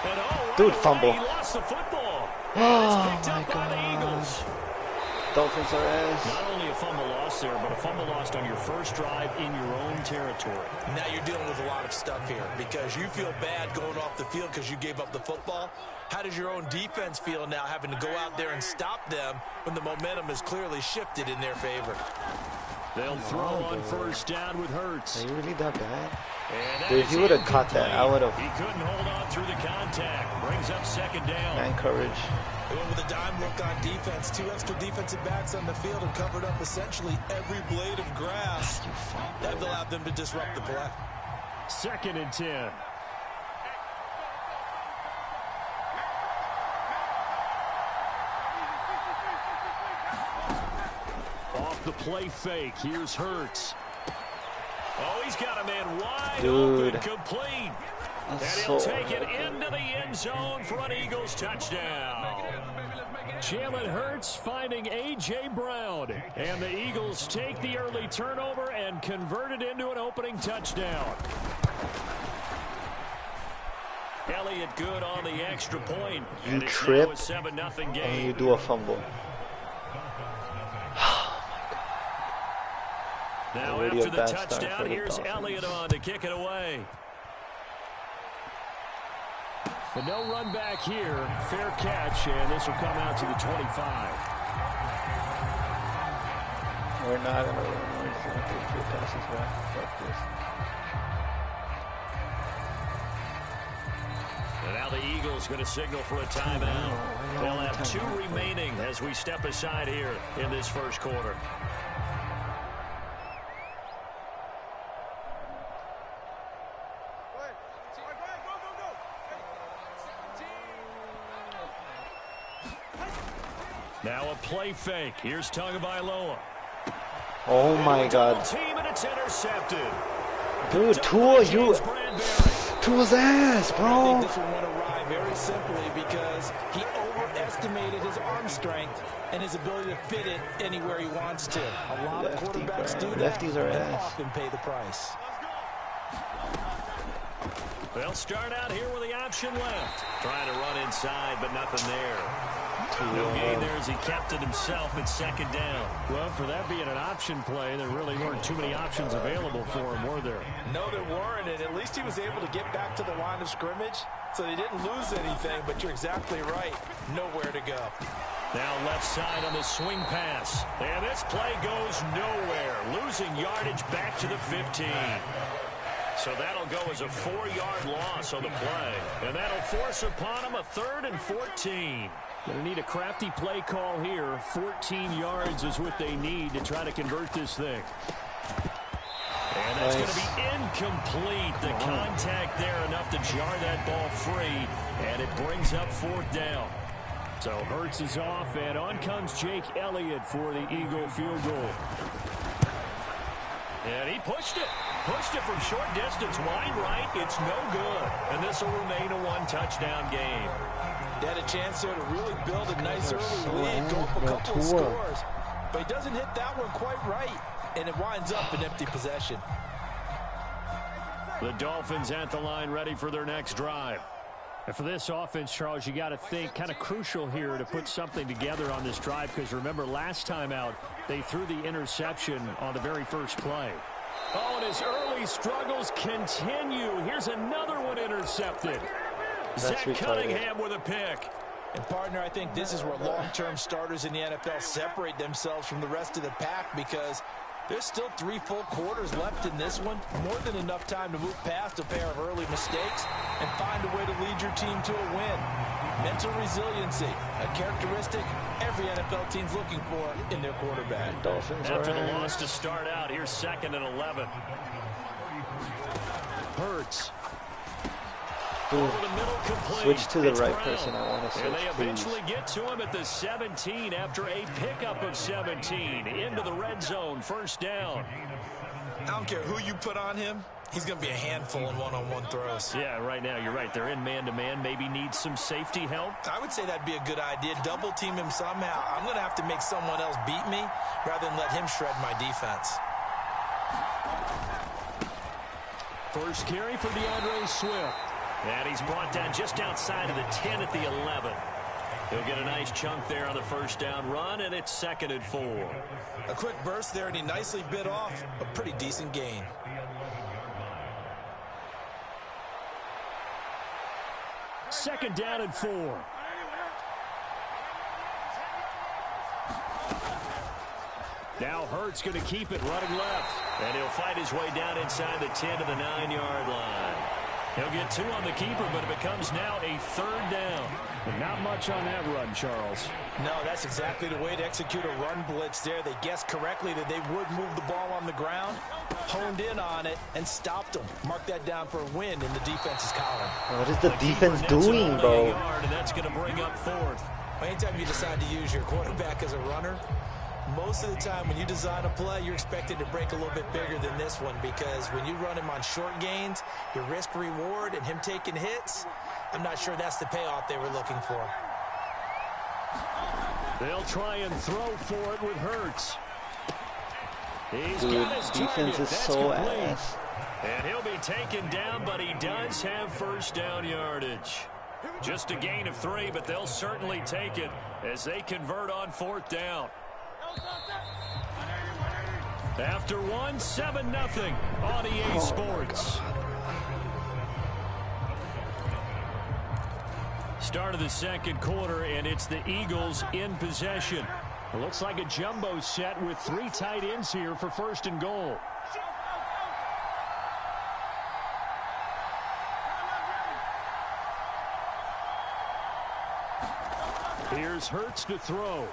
[SPEAKER 2] And
[SPEAKER 3] dude, fumble.
[SPEAKER 2] He lost the football.
[SPEAKER 3] Oh
[SPEAKER 2] my God.
[SPEAKER 3] Dolphins are ass.
[SPEAKER 2] Not only a fumble loss there, but a fumble lost on your first drive in your own territory.
[SPEAKER 4] Now you're dealing with a lot of stuff here because you feel bad going off the field because you gave up the football. How does your own defense feel now having to go out there and stop them when the momentum is clearly shifted in their favor?
[SPEAKER 2] They'll throw on first down with Hurts.
[SPEAKER 3] Are you really that bad?
[SPEAKER 2] Dude,
[SPEAKER 3] if he would have caught that, I would have.
[SPEAKER 2] He couldn't hold on through the contact. Brings up second down.
[SPEAKER 3] Man coverage.
[SPEAKER 4] Going with a dime look on defense, 2 extra defensive backs on the field and covered up essentially every blade of grass. That allowed them to disrupt the play.
[SPEAKER 2] 2nd and 10. Off the play fake, here's Hurts. Oh, he's got a man wide open, complete. And he'll take it into the end zone for an Eagles touchdown. Jalen Hurts finding A.J. Brown. And the Eagles take the early turnover and convert it into an opening touchdown. Elliott good on the extra point.
[SPEAKER 3] You trip, and you do a fumble.
[SPEAKER 2] Now after the touchdown, here's Elliott on to kick it away. But no run back here. Fair catch, and this will come out to the 25.
[SPEAKER 3] We're not going to run. We're just going to take 2 passes back. Fuck this.
[SPEAKER 2] And now the Eagles going to signal for a timeout. They'll have 2 remaining as we step aside here in this first quarter. Now a play fake. Here's Tagovailoa.
[SPEAKER 3] Oh my God.
[SPEAKER 2] Team, and it's intercepted.
[SPEAKER 3] Dude, Tua's ass, bro.
[SPEAKER 4] I think this one went awry very simply because he overestimated his arm strength and his ability to fit it anywhere he wants to. A lot of quarterbacks do that and often pay the price.
[SPEAKER 2] They'll start out here with the option left. Trying to run inside, but nothing there. No gain there as he kept it himself at second down.
[SPEAKER 6] Well, for that being an option play, there really weren't too many options available for him, were there?
[SPEAKER 4] No, there weren't, and at least he was able to get back to the line of scrimmage, so they didn't lose anything, but you're exactly right. Nowhere to go.
[SPEAKER 2] Now left side on the swing pass. And this play goes nowhere. Losing yardage back to the 15. So that'll go as a 4-yard loss on the play. And that'll force upon him a 3rd and 14.
[SPEAKER 6] Going to need a crafty play call here. 14 yards is what they need to try to convert this thing.
[SPEAKER 2] And that's going to be incomplete. The contact there enough to jar that ball free. And it brings up 4th down.
[SPEAKER 6] So Hurts is off, and on comes Jake Elliott for the Eagle field goal.
[SPEAKER 2] And he pushed it. Pushed it from short distance, wide right. It's no good. And this will remain a 1-touchdown game.
[SPEAKER 4] They had a chance there to really build a nice early lead, go up a couple of scores. But he doesn't hit that one quite right, and it winds up an empty possession.
[SPEAKER 6] The Dolphins at the line, ready for their next drive. And for this offense, Charles, you got to think kind of crucial here to put something together on this drive, because remember last time out they threw the interception on the very first play. Oh, and his early struggles continue. Here's another one intercepted.
[SPEAKER 2] Zach Cunningham with a pick.
[SPEAKER 4] And partner, I think this is where long-term starters in the NFL separate themselves from the rest of the pack, because there's still 3 full quarters left in this one. More than enough time to move past a pair of early mistakes and find a way to lead your team to a win. Mental resiliency, a characteristic every NFL team's looking for in their quarterback.
[SPEAKER 2] After the loss to start out, here's 2nd and 11.
[SPEAKER 6] Hurts.
[SPEAKER 2] Over the middle, complete.
[SPEAKER 3] Switch to the
[SPEAKER 2] It's
[SPEAKER 3] right
[SPEAKER 2] Brown.
[SPEAKER 3] person. I want to switch,
[SPEAKER 2] And they eventually
[SPEAKER 3] please.
[SPEAKER 2] get to him at the 17 after a pickup of 17. Into the red zone, 1st down.
[SPEAKER 4] I don't care who you put on him, he's going to be a handful in one-on-one throws.
[SPEAKER 2] Yeah, right now, you're right. They're in man-to-man. Maybe need some safety help.
[SPEAKER 4] I would say that'd be a good idea. Double team him somehow. I'm going to have to make someone else beat me rather than let him shred my defense.
[SPEAKER 6] First carry for DeAndre Swift.
[SPEAKER 2] And he's brought down just outside of the 10 at the 11. He'll get a nice chunk there on the 1st down run, and it's 2nd and 4.
[SPEAKER 4] A quick burst there, and he nicely bit off a pretty decent gain.
[SPEAKER 6] Second down and 4. Now Hurts going to keep it running left.
[SPEAKER 2] And he'll fight his way down inside the 10 to the 9-yard line. He'll get 2 on the keeper, but it becomes now a 3rd down.
[SPEAKER 6] But not much on that run, Charles.
[SPEAKER 4] No, that's exactly the way to execute a run blitz there. They guessed correctly that they would move the ball on the ground, honed in on it, and stopped them. Mark that down for a win in the defense's column.
[SPEAKER 3] What is the defense doing, bro?
[SPEAKER 2] And that's going to bring up 4th.
[SPEAKER 4] Anytime you decide to use your quarterback as a runner, most of the time when you design a play, you're expected to break a little bit bigger than this one, because when you run him on short gains, your risk-reward and him taking hits, I'm not sure that's the payoff they were looking for.
[SPEAKER 6] They'll try and throw for it with Hurts. He's
[SPEAKER 3] Dude,
[SPEAKER 6] got his
[SPEAKER 3] defense
[SPEAKER 6] target.
[SPEAKER 3] is
[SPEAKER 6] That's
[SPEAKER 3] so
[SPEAKER 6] complete.
[SPEAKER 3] ass.
[SPEAKER 2] And he'll be taken down, but he does have 1st down yardage. Just a gain of 3, but they'll certainly take it as they convert on 4th down. After 1, 7-0 on EA Sports. Start of the 2nd quarter, and it's the Eagles in possession.
[SPEAKER 6] It looks like a jumbo set with 3 tight ends here for 1st and goal. Here's Hurts to throw.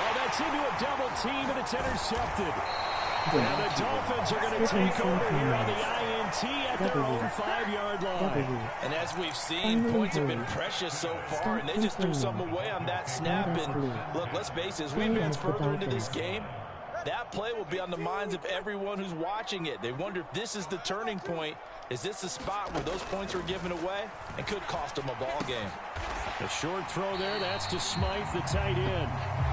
[SPEAKER 6] Oh, that's into a double team, and it's intercepted. And the Dolphins are going to take over here on the INT at their own 5-yard line.
[SPEAKER 4] And as we've seen, points have been precious so far, and they just threw something away on that snap. And look, let's face it, as we advance further into this game, that play will be on the minds of everyone who's watching it. They wonder if this is the turning point. Is this the spot where those points were given away and could cost them a ball game?
[SPEAKER 6] A short throw there, that's to Smythe, the tight end.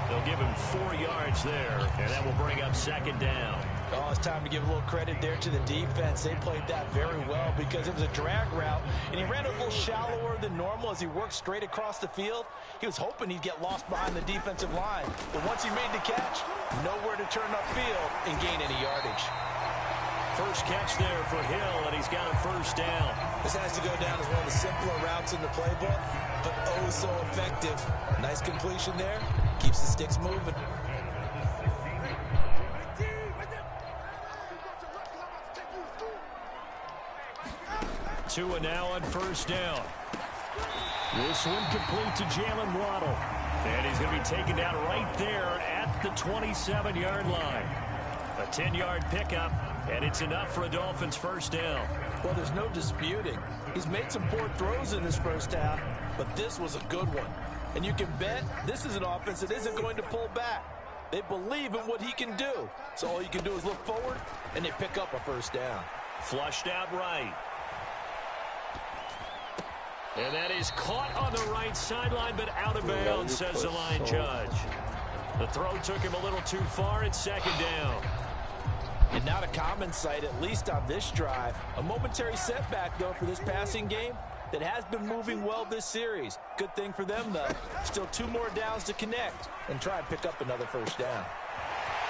[SPEAKER 2] They'll give him 4 yards there, and that will bring up 2nd down.
[SPEAKER 4] Oh, it's time to give a little credit there to the defense. They played that very well because it was a drag route, and he ran a little shallower than normal as he worked straight across the field. He was hoping he'd get lost behind the defensive line, but once he made the catch, nowhere to turn upfield and gain any yardage.
[SPEAKER 2] First catch there for Hill, and he's got a first down.
[SPEAKER 4] This has to go down as one of the simpler routes in the playbook, but oh so effective. Nice completion there. Keeps the sticks moving.
[SPEAKER 2] Tua now on first down. This one complete to Jalen Waddle. And he's going to be taken down right there at the 27-yard line. A 10-yard pickup, and it's enough for a Dolphins first down.
[SPEAKER 4] Well, there's no disputing. He's made some poor throws in his first half, but this was a good one. And you can bet this is an offense that isn't going to pull back. They believe in what he can do. So all you can do is look forward, and they pick up a first down.
[SPEAKER 2] Flushed out right. And that is caught on the right sideline, but out of bounds, says the line judge. The throw took him a little too far. It's second down.
[SPEAKER 4] And not a common sight, at least on this drive. A momentary setback, though, for this passing game that has been moving well this series. Good thing for them, though. Still 2 more downs to connect and try and pick up another first down.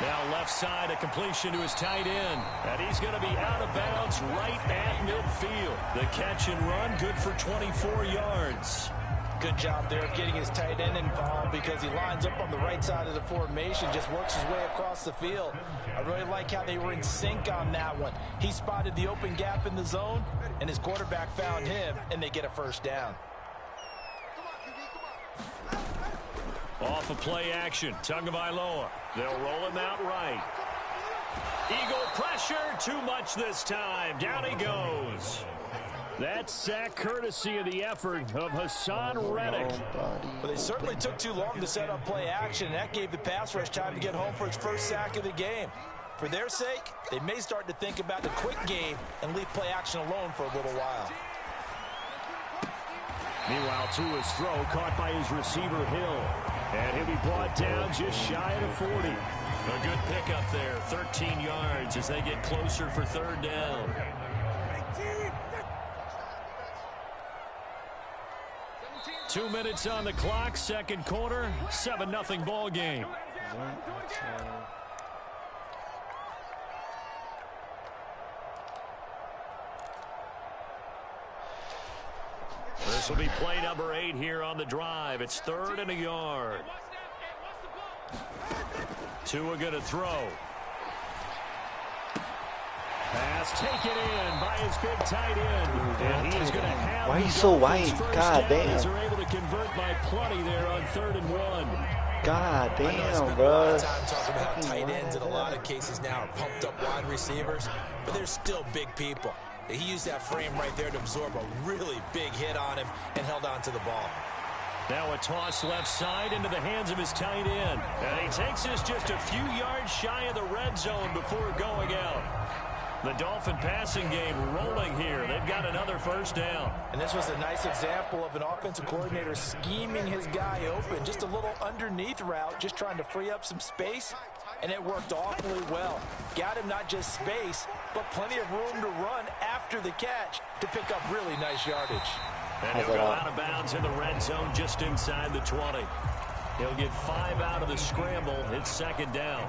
[SPEAKER 2] Now left side, a completion to his tight end. And he's going to be out of bounds right at midfield. The catch and run, good for 24 yards.
[SPEAKER 4] Good job there of getting his tight end involved because he lines up on the right side of the formation, just works his way across the field. I really like how they were in sync on that one. He spotted the open gap in the zone, and his quarterback found him, and they get a first down.
[SPEAKER 2] Off of play action, Tagovailoa. They'll roll him out right. Eagle pressure, too much this time. Down he goes. That's sack courtesy of the effort of Hassan Reddick.
[SPEAKER 4] Well, they certainly took too long to set up play action, and that gave the pass rush time to get home for its first sack of the game. For their sake, they may start to think about the quick game and leave play action alone for a little while.
[SPEAKER 2] Meanwhile, Tua's throw caught by his receiver, Hill. And he'll be brought down just shy of the 40. A good pickup there, 13 yards as they get closer for third down. Two minutes on the clock, second quarter, 7-0 ball game. This will be play number 8 here on the drive. It's 3rd and a yard. Tua going to throw. Pass taken in by his big tight end. And he is going to have.
[SPEAKER 3] Why are you so white? God damn.
[SPEAKER 2] They're able to convert by plenty there on 3rd and 1.
[SPEAKER 3] God damn,
[SPEAKER 4] A
[SPEAKER 3] bro.
[SPEAKER 4] lot of time talking about tight ends in a lot of cases now are pumped up wide receivers, but they're still big people. He used that frame right there to absorb a really big hit on him and held on to the ball.
[SPEAKER 2] Now a toss left side into the hands of his tight end. And he takes this just a few yards shy of the red zone before going out. The Dolphin passing game rolling here. They've got another first down.
[SPEAKER 4] And this was a nice example of an offensive coordinator scheming his guy open. Just a little underneath route, just trying to free up some space. And it worked awfully well. Got him not just space, but plenty of room to run after the catch to pick up really nice yardage.
[SPEAKER 2] And he'll go out of bounds in the red zone just inside the 20. He'll get 5 out of the scramble. It's second down.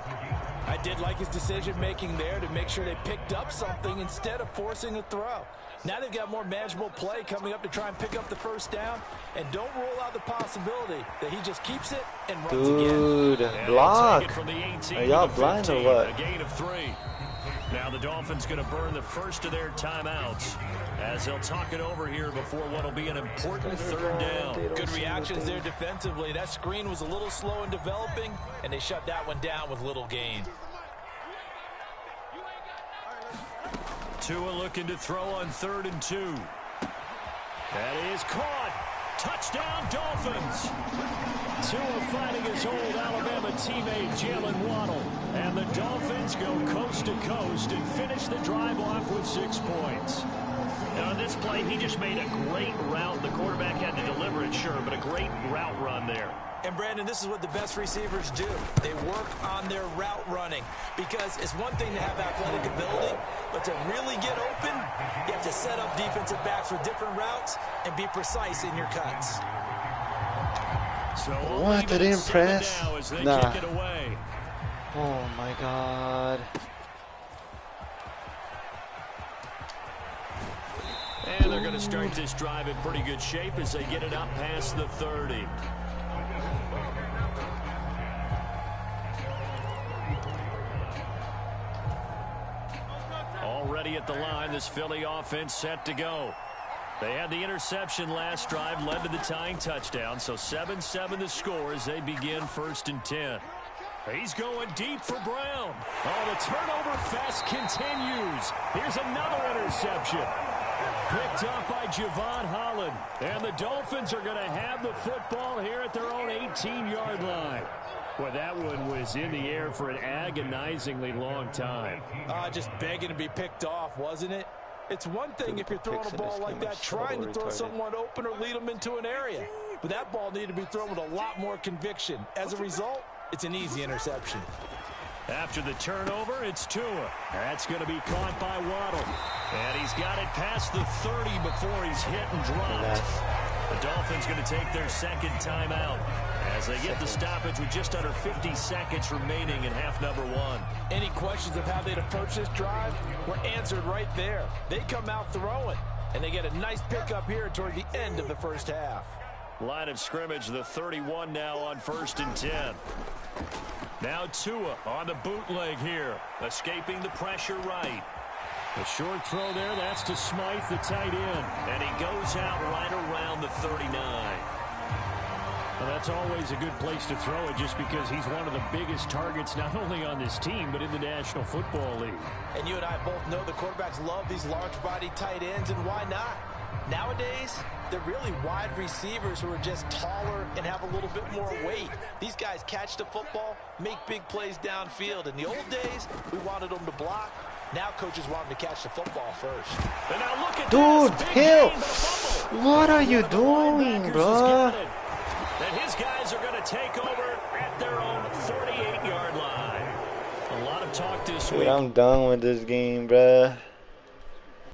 [SPEAKER 4] I did like his decision-making there to make sure they picked up something instead of forcing a throw. Now they've got more manageable play coming up to try and pick up the first down. And don't rule out the possibility that he just keeps it and runs again.
[SPEAKER 3] Dude, block. Are y'all blind or what?
[SPEAKER 2] A gain of 3. Now the Dolphins going to burn the first of their timeouts as they'll talk it over here before what will be an important third down.
[SPEAKER 4] Good reactions there defensively. That screen was a little slow in developing, and they shut that one down with little gain.
[SPEAKER 2] Tua looking to throw on 3rd and 2. That is caught. Touchdown, Dolphins. Tua fighting his old Alabama teammate Jalen Waddle. And the Dolphins go coast to coast and finish the drive off with 6 points.
[SPEAKER 6] Now, on this play, he just made a great route. The quarterback had to deliver it, sure, but a great route run there.
[SPEAKER 4] And, Brandon, this is what the best receivers do. They work on their route running because it's one thing to have athletic ability, but to really get open, you have to set up defensive backs with different routes and be precise in your cuts.
[SPEAKER 2] So
[SPEAKER 3] what? Did they impress? Nah.
[SPEAKER 2] Kick it away.
[SPEAKER 3] Oh, my God.
[SPEAKER 2] And they're going to start this drive in pretty good shape as they get it up past the 30. Already at the line, this Philly offense set to go. They had the interception last drive, led to the tying touchdown, so 7-7 the score as they begin 1st and 10. He's going deep for Brown. Oh, the turnover fest continues. Here's another interception. Picked up by Javon Holland. And the Dolphins are going to have the football here at their own 18-yard line. Well, that one was in the air for an agonizingly long time.
[SPEAKER 4] Just begging to be picked off, wasn't it? It's one thing if you're throwing a ball like that, trying to throw someone open or lead them into an area. But that ball needed to be thrown with a lot more conviction. As a result, it's an easy interception.
[SPEAKER 2] After the turnover, it's Tua. That's going to be caught by Waddle. And he's got it past the 30 before he's hit and dropped. The Dolphins going to take their second timeout as they get the stoppage with just under 50 seconds remaining in half number 1.
[SPEAKER 4] Any questions of how they'd approach this drive were answered right there. They come out throwing, and they get a nice pickup here toward the end of the first half.
[SPEAKER 2] Line of scrimmage, the 31 now on 1st and 10. Now Tua on the bootleg here, escaping the pressure right. The short throw there, that's to Smythe, the tight end. And he goes out right around the 39. Well, that's always a good place to throw it just because he's one of the biggest targets not only on this team but in the National Football League.
[SPEAKER 4] And you and I both know the quarterbacks love these large-body tight ends, and why not? Nowadays, they're really wide receivers who are just taller and have a little bit more weight. These guys catch the football, make big plays downfield. In the old days, we wanted them to block. Now coaches want them to catch the football first.
[SPEAKER 2] And now look at
[SPEAKER 3] dude,
[SPEAKER 2] this.
[SPEAKER 3] Hill, what are you doing, bro?
[SPEAKER 2] And his guys are going to take over at their own 48-yard line. A lot of talk this week.
[SPEAKER 3] Dude, I'm done with this game, bruh.